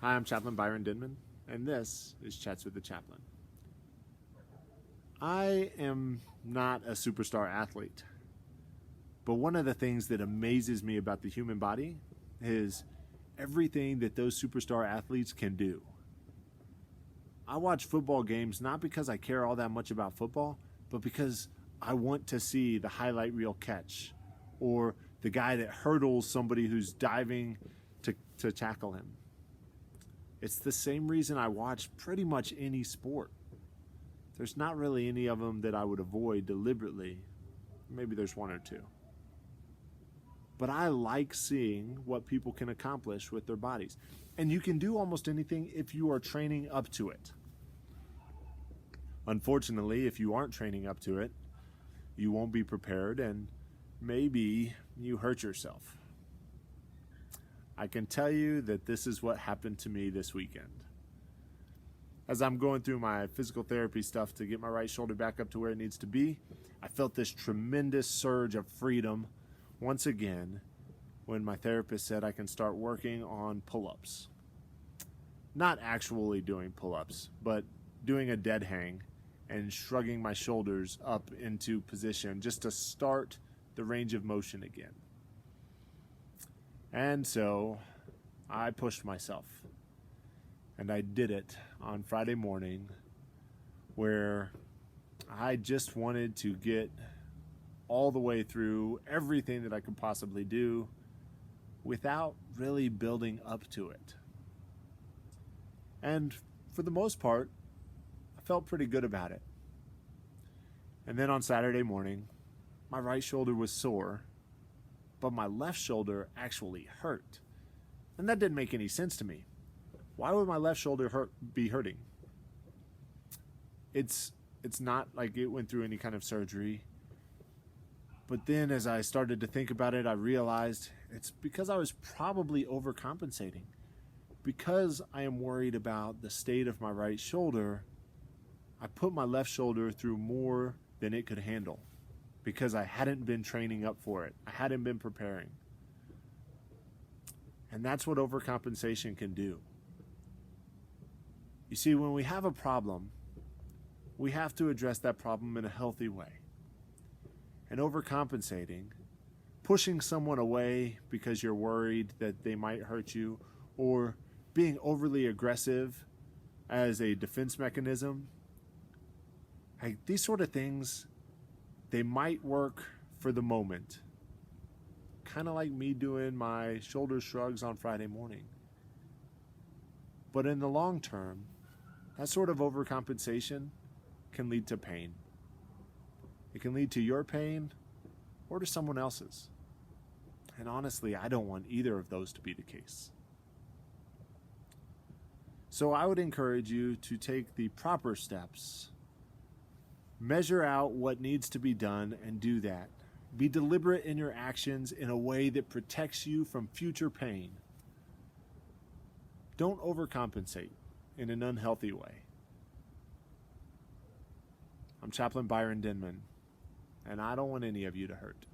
Hi, I'm Chaplain Byron Denman, and this is Chats with the Chaplain. I am not a superstar athlete, but one of the things that amazes me about the human body is everything that those superstar athletes can do. I watch football games not because I care all that much about football, but because I want to see the highlight reel catch or the guy that hurdles somebody who's diving to tackle him. It's the same reason I watch pretty much any sport. There's not really any of them that I would avoid deliberately. Maybe there's one or two. But I like seeing what people can accomplish with their bodies. And you can do almost anything if you are training up to it. Unfortunately, if you aren't training up to it, you won't be prepared and maybe you hurt yourself. I can tell you that this is what happened to me this weekend. As I'm going through my physical therapy stuff to get my right shoulder back up to where it needs to be, I felt this tremendous surge of freedom once again when my therapist said I can start working on pull-ups. Not actually doing pull-ups, but doing a dead hang and shrugging my shoulders up into position just to start the range of motion again. And so I pushed myself, and I did it on Friday morning where I just wanted to get all the way through everything that I could possibly do without really building up to it. And for the most part, I felt pretty good about it. And then on Saturday morning, my right shoulder was sore, but my left shoulder actually hurt. And that didn't make any sense to me. Why would my left shoulder be hurting? It's not like it went through any kind of surgery. But then as I started to think about it, I realized it's because I was probably overcompensating. Because I am worried about the state of my right shoulder, I put my left shoulder through more than it could handle. Because I hadn't been training up for it. I hadn't been preparing. And that's what overcompensation can do. You see, when we have a problem, we have to address that problem in a healthy way. And overcompensating, pushing someone away because you're worried that they might hurt you, or being overly aggressive as a defense mechanism, these sort of things, they might work for the moment. Kind of like me doing my shoulder shrugs on Friday morning. But in the long term, that sort of overcompensation can lead to pain. It can lead to your pain or to someone else's. And honestly, I don't want either of those to be the case. So I would encourage you to take the proper steps. Measure out what needs to be done and do that. Be deliberate in your actions in a way that protects you from future pain. Don't overcompensate in an unhealthy way. I'm Chaplain Byron Denman, and I don't want any of you to hurt.